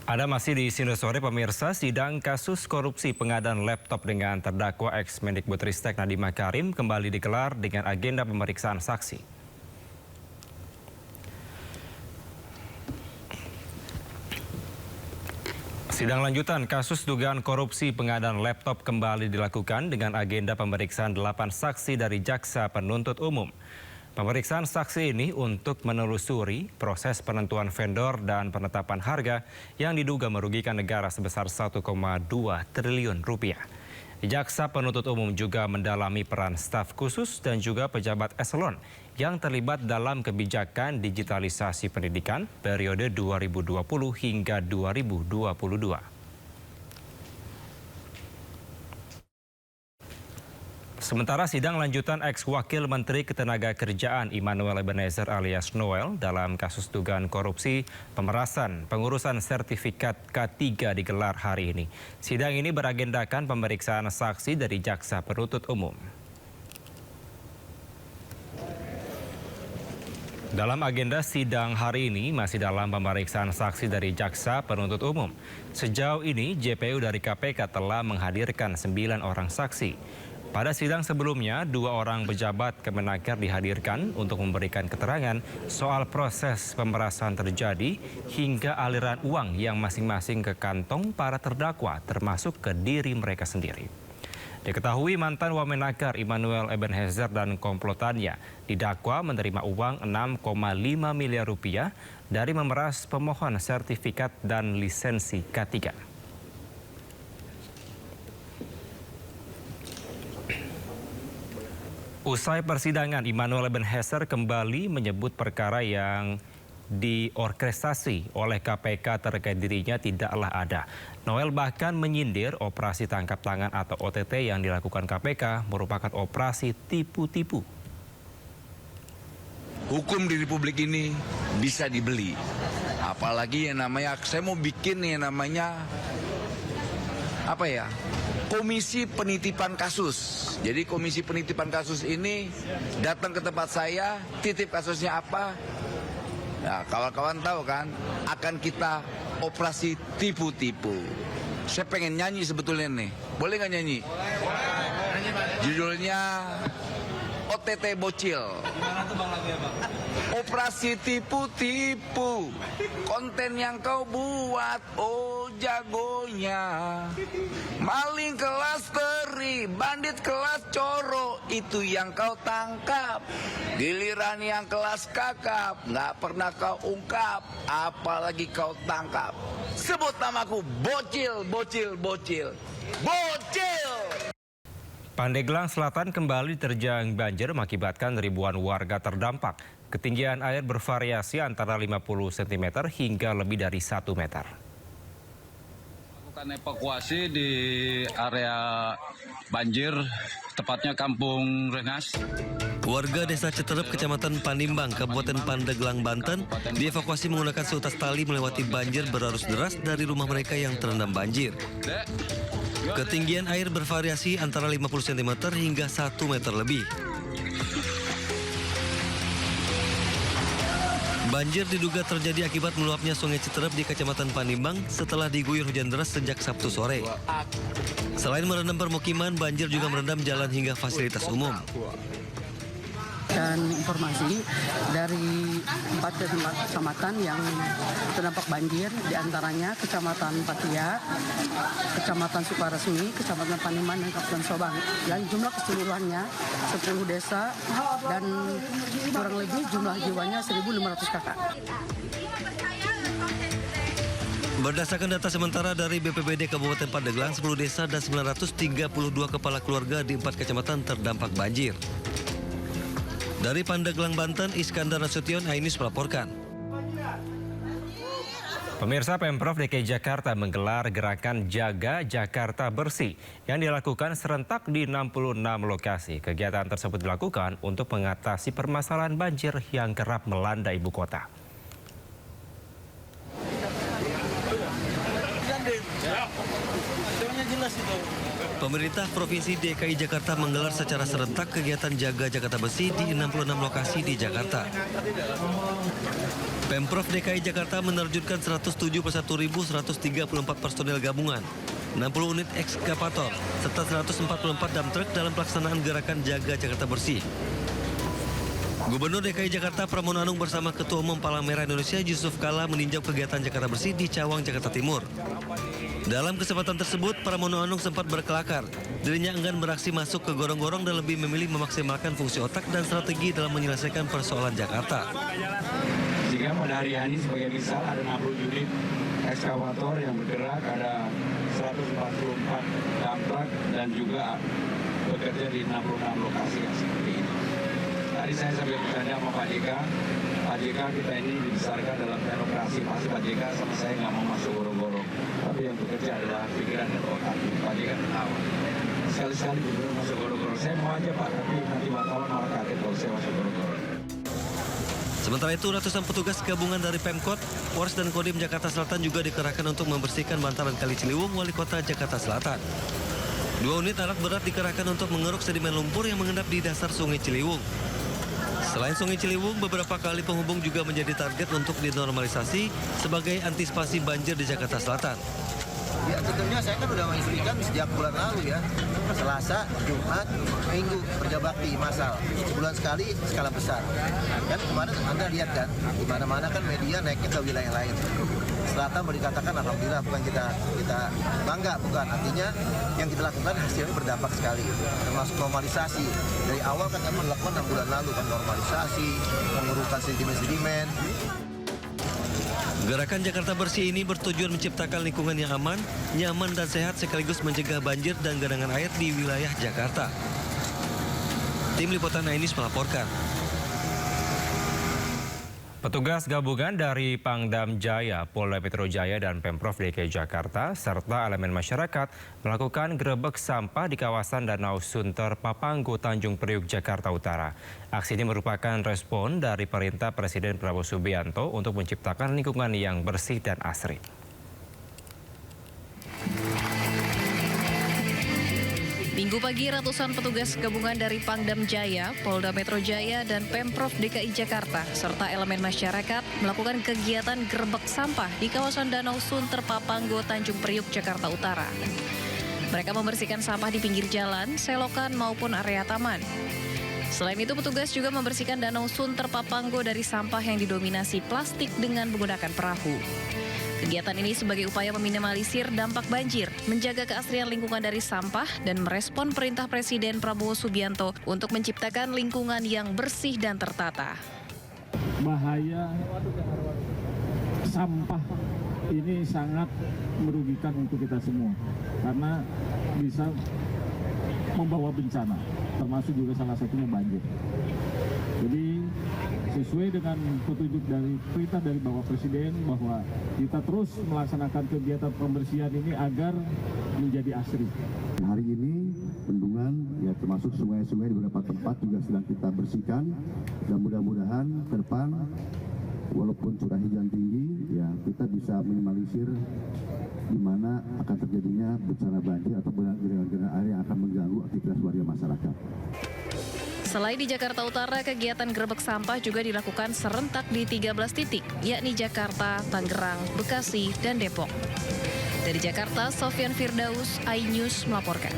Anda masih di Sini Sore pemirsa, sidang kasus korupsi pengadaan laptop dengan terdakwa ex-Mendikbudristek Nadiem Makarim kembali digelar dengan agenda pemeriksaan saksi. Sidang lanjutan kasus dugaan korupsi pengadaan laptop kembali dilakukan dengan agenda pemeriksaan 8 saksi dari Jaksa Penuntut Umum. Pemeriksaan saksi ini untuk menelusuri proses penentuan vendor dan penetapan harga yang diduga merugikan negara sebesar 1,2 triliun rupiah. Jaksa Penuntut Umum juga mendalami peran staf khusus dan juga pejabat eselon yang terlibat dalam kebijakan digitalisasi pendidikan periode 2020 hingga 2022. Sementara sidang lanjutan ex-wakil Menteri Ketenagakerjaan Immanuel Ebenezer alias Noel dalam kasus dugaan korupsi pemerasan pengurusan sertifikat K3 digelar hari ini. Sidang ini beragendakan pemeriksaan saksi dari Jaksa Penuntut Umum. Dalam agenda sidang hari ini masih dalam pemeriksaan saksi dari Jaksa Penuntut Umum. Sejauh ini JPU dari KPK telah menghadirkan 9 orang saksi. Pada sidang sebelumnya, 2 orang pejabat Kemenaker dihadirkan untuk memberikan keterangan soal proses pemerasan terjadi hingga aliran uang yang masing-masing ke kantong para terdakwa termasuk ke diri mereka sendiri. Diketahui mantan Wamenaker Immanuel Ebenezer dan komplotannya didakwa menerima uang 6,5 miliar rupiah dari memeras pemohon sertifikat dan lisensi K3. Usai persidangan, Immanuel Ebenezer kembali menyebut perkara yang diorkestrasi oleh KPK terkait dirinya tidaklah ada. Noel bahkan menyindir operasi tangkap tangan atau OTT yang dilakukan KPK merupakan operasi tipu-tipu. Hukum di Republik ini bisa dibeli. Apalagi yang namanya, saya mau bikin yang namanya Komisi Penitipan Kasus. Jadi Komisi Penitipan Kasus ini datang ke tempat saya, titip kasusnya apa. Nah, kawan-kawan tahu kan, akan kita operasi tipu-tipu. Saya pengen nyanyi sebetulnya nih. Boleh nggak nyanyi? Judulnya OTT Bocil. Gimana tuh Bang lagunya, Bang? Operasi tipu-tipu, konten yang kau buat, oh jagonya. Maling kelas teri, bandit kelas coro, itu yang kau tangkap. Giliran yang kelas kakap, nggak pernah kau ungkap, apalagi kau tangkap. Sebut namaku, bocil, bocil, bocil, bocil. Pandeglang Selatan kembali terjang banjir mengakibatkan ribuan warga terdampak. Ketinggian air bervariasi antara 50 cm hingga lebih dari 1 meter. Lakukan evakuasi di area banjir, tepatnya Kampung Rengas. Warga Desa Citerep, Kecamatan Panimbang, Kabupaten Pandeglang, Banten, dievakuasi menggunakan seutas tali melewati banjir berarus deras dari rumah mereka yang terendam banjir. Ketinggian air bervariasi antara 50 cm hingga 1 meter lebih. Banjir diduga terjadi akibat meluapnya Sungai Citerep di Kecamatan Panimbang setelah diguyur hujan deras sejak Sabtu sore. Selain merendam permukiman, banjir juga merendam jalan hingga fasilitas umum. Dan informasi dari 4 kecamatan yang terdampak banjir, diantaranya Kecamatan Patia, Kecamatan Sukaresmi, Kecamatan Panimbang, dan Kabupaten Subang. Dan jumlah keseluruhannya 10 desa dan kurang lebih jumlah jiwanya 1.500 kakak. Berdasarkan data sementara dari BPBD Kabupaten Pandeglang, 10 desa dan 932 kepala keluarga di 4 kecamatan terdampak banjir. Dari Pandeglang, Banten, Iskandar Nasution, Ainus melaporkan. Pemirsa, Pemprov DKI Jakarta menggelar gerakan Jaga Jakarta Bersih yang dilakukan serentak di 66 lokasi. Kegiatan tersebut dilakukan untuk mengatasi permasalahan banjir yang kerap melanda ibu kota. jelas itu. Pemerintah Provinsi DKI Jakarta menggelar secara serentak kegiatan Jaga Jakarta Bersih di 66 lokasi di Jakarta. Pemprov DKI Jakarta menerjunkan 171.134 personel gabungan, 60 unit ekskavator, serta 144 dump truck dalam pelaksanaan gerakan Jaga Jakarta Bersih. Gubernur DKI Jakarta Pramono Anung bersama Ketua Umum Palang Merah Indonesia Yusuf Kala meninjau kegiatan Jakarta Bersih di Cawang, Jakarta Timur. Dalam kesempatan tersebut, Pramono Anung sempat berkelakar. Dirinya enggan beraksi masuk ke gorong-gorong dan lebih memilih memaksimalkan fungsi otak dan strategi dalam menyelesaikan persoalan Jakarta. Sehingga pada hari ini sebagai misal ada 60 unit ekskavator yang bergerak, ada 144 dump truck dan juga bekerja di 66 lokasi yang seperti ini. Tadi saya sambil bertanya sama Pak JK, kita ini dibesarkan dalam teknokrasi, pasti Pak JK sama saya nggak mau masuk gorong-gorong. Tapi yang bekerja adalah pikiran dan otak. Pak JK ketawa. Sekali-sekali gubernur masuk gorong-gorong. Saya mau aja Pak, tapi nanti wartawan malah kaget kalau saya masuk gorong-gorong. Sementara itu, ratusan petugas gabungan dari Pemkot, Polres dan Kodim Jakarta Selatan juga dikerahkan untuk membersihkan bantaran Kali Ciliwung, Wali Kota Jakarta Selatan. 2 unit alat berat dikerahkan untuk mengeruk sedimen lumpur yang mengendap di dasar Sungai Ciliwung. Selain Sungai Ciliwung, beberapa kali penghubung juga menjadi target untuk dinormalisasi sebagai antisipasi banjir di Jakarta Selatan. Ya tentunya saya kan udah menginstruksikan sejak bulan lalu ya. Selasa, Jumat, Minggu kerja bakti massal. Sebulan sekali skala besar. Kan kemarin Anda lihat kan, di mana-mana kan media naiknya ke wilayah lain. Selatan boleh dikatakan alhamdulillah, bukan kita bangga, bukan. Artinya yang kita lakukan hasilnya berdampak sekali. Termasuk normalisasi. Dari awal kan kami melakukan 6 bulan lalu kan normalisasi, mengurukan sedimen-sedimen. Gerakan Jakarta Bersih ini bertujuan menciptakan lingkungan yang aman, nyaman dan sehat sekaligus mencegah banjir dan genangan air di wilayah Jakarta. Tim Liputan Ainus melaporkan. Petugas gabungan dari Pangdam Jaya, Polda Metro Jaya dan Pemprov DKI Jakarta serta elemen masyarakat melakukan gerebek sampah di kawasan Danau Sunter Papanggo, Tanjung Priuk, Jakarta Utara. Aksi ini merupakan respon dari perintah Presiden Prabowo Subianto untuk menciptakan lingkungan yang bersih dan asri. Minggu pagi, ratusan petugas gabungan dari Pangdam Jaya, Polda Metro Jaya, dan Pemprov DKI Jakarta, serta elemen masyarakat melakukan kegiatan gerebek sampah di kawasan Danau Sunter Papanggo, Tanjung Priuk, Jakarta Utara. Mereka membersihkan sampah di pinggir jalan, selokan, maupun area taman. Selain itu, petugas juga membersihkan Danau Sunter Papanggo dari sampah yang didominasi plastik dengan menggunakan perahu. Kegiatan ini sebagai upaya meminimalisir dampak banjir, menjaga keasrian lingkungan dari sampah, dan merespon perintah Presiden Prabowo Subianto untuk menciptakan lingkungan yang bersih dan tertata. Bahaya sampah ini sangat merugikan untuk kita semua, karena bisa membawa bencana, termasuk juga salah satunya banjir. Jadi sesuai dengan petunjuk dari perintah dari Bapak Presiden bahwa kita terus melaksanakan kegiatan pembersihan ini agar menjadi asri. Hari ini bendungan ya termasuk sungai-sungai di beberapa tempat juga sedang kita bersihkan dan mudah-mudahan ke depan walaupun curah hujan tinggi ya kita bisa minimalisir di mana akan terjadinya bencana banjir atau genangan air yang akan mengganggu aktivitas warga masyarakat. Selain di Jakarta Utara, kegiatan gerebek sampah juga dilakukan serentak di 13 titik, yakni Jakarta, Tangerang, Bekasi, dan Depok. Dari Jakarta, Sofyan Firdaus, iNews melaporkan.